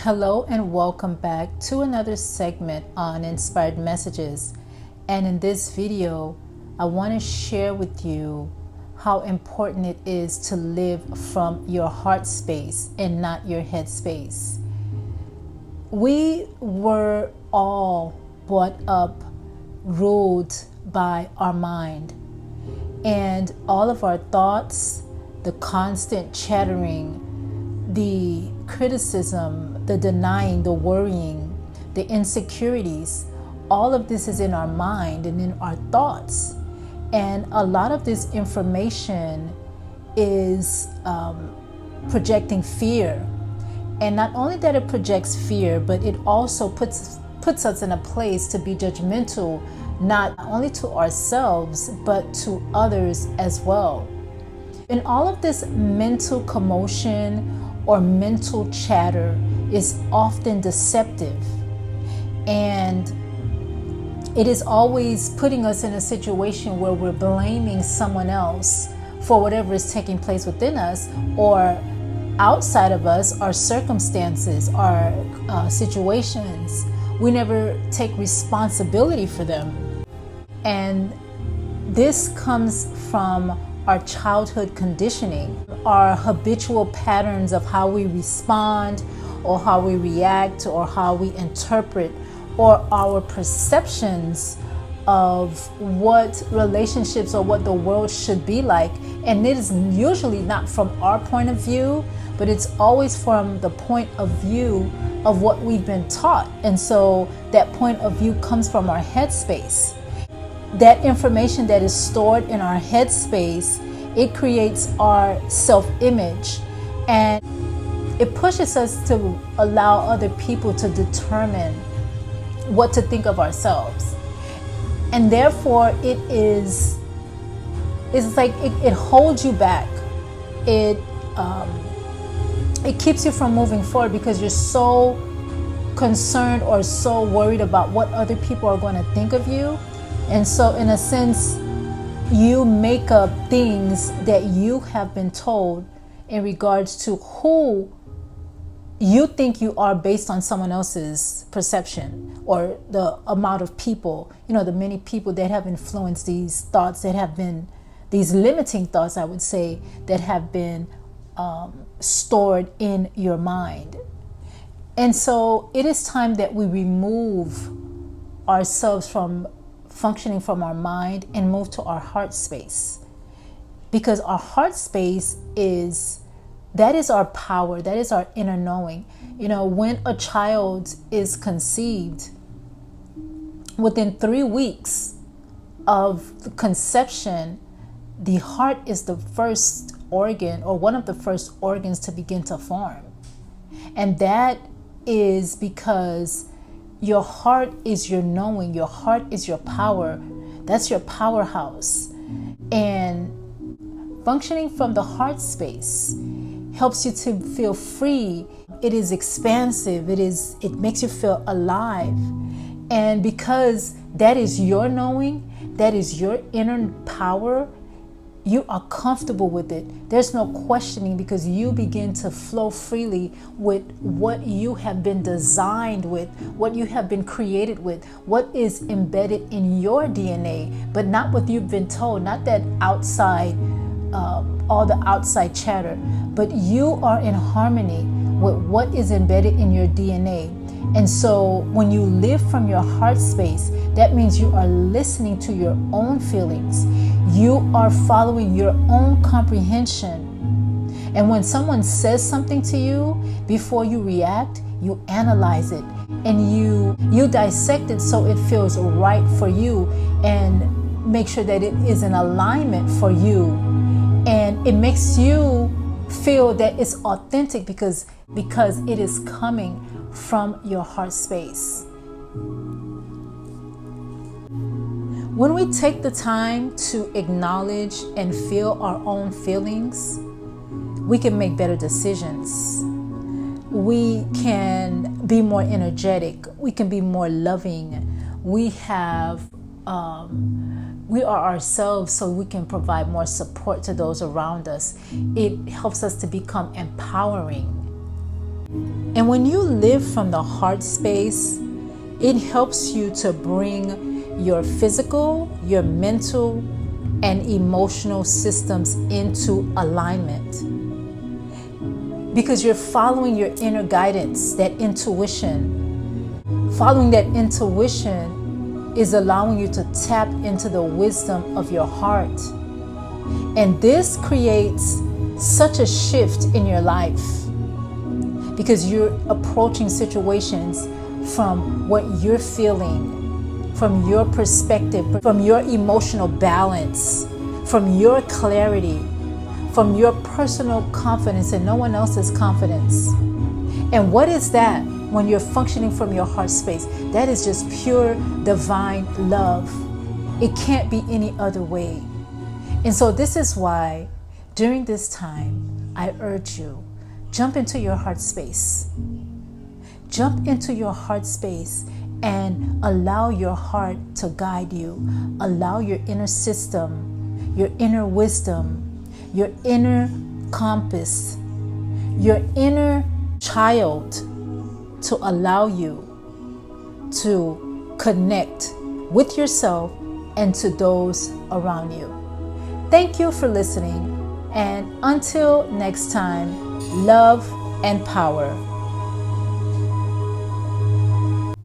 Hello and welcome back to another segment on Inspired Messages. And in this video, I want to share with you how important it is to live from your heart space and not your head space. We were all brought up, ruled by our mind, and all of our thoughts, the constant chattering, the criticism, the denying, the worrying, the insecurities, all of this is in our mind and in our thoughts. And a lot of this information is projecting fear. And not only that it projects fear, but it also puts us in a place to be judgmental, not only to ourselves, but to others as well. And all of this mental commotion or mental chatter is often deceptive, and it is always putting us in a situation where we're blaming someone else for whatever is taking place within us or outside of us, our circumstances, our situations. We never take responsibility for them. And this comes from our childhood conditioning, our habitual patterns of how we respond or how we react or how we interpret, or our perceptions of what relationships or what the world should be like. And it is usually not from our point of view, but it's always from the point of view of what we've been taught. And so that point of view comes from our headspace. That information that is stored in our headspace, it creates our self-image, and it pushes us to allow other people to determine what to think of ourselves. And therefore it's like it holds you back. It keeps you from moving forward because you're so concerned or so worried about what other people are going to think of you. And so in a sense, you make up things that you have been told in regards to who you think you are based on someone else's perception or the amount of people, the many people that have influenced these thoughts, that have been these limiting thoughts, I would say, that have been stored in your mind. And so it is time that we remove ourselves from functioning from our mind and move to our heart space, because our heart space is our power, that is our inner knowing. When a child is conceived, within 3 weeks of the conception, the heart is the first organ or one of the first organs to begin to form. And that is because your heart is your knowing, your heart is your power. That's your powerhouse. And functioning from the heart space helps you to feel free. It is expansive. It makes you feel alive. And because that is your knowing, that is your inner power, you are comfortable with it. There's no questioning, because you begin to flow freely with what you have been designed with, what you have been created with, what is embedded in your DNA, but not what you've been told, not that outside, all the outside chatter, but you are in harmony with what is embedded in your DNA. And so when you live from your heart space, that means you are listening to your own feelings. You are following your own comprehension. And when someone says something to you, before you react, you analyze it and you dissect it so it feels right for you, and make sure that it is in alignment for you. And it makes you feel that it's authentic because it is coming from your heart space. When we take the time to acknowledge and feel our own feelings, we can make better decisions. We can be more energetic. We can be more loving. We are ourselves, so we can provide more support to those around us. It helps us to become empowering. And when you live from the heart space, it helps you to bring your physical, your mental, and emotional systems into alignment. Because you're following your inner guidance, that intuition. Following that intuition is allowing you to tap into the wisdom of your heart. And this creates such a shift in your life because you're approaching situations from what you're feeling, from your perspective, from your emotional balance, from your clarity, from your personal confidence and no one else's confidence. And what is that when you're functioning from your heart space? That is just pure divine love. It can't be any other way. And so this is why during this time, I urge you, jump into your heart space. Jump into your heart space and allow your heart to guide you. Allow your inner system, your inner wisdom, your inner compass, your inner child to allow you to connect with yourself and to those around you. Thank you for listening, and until next time, love and power.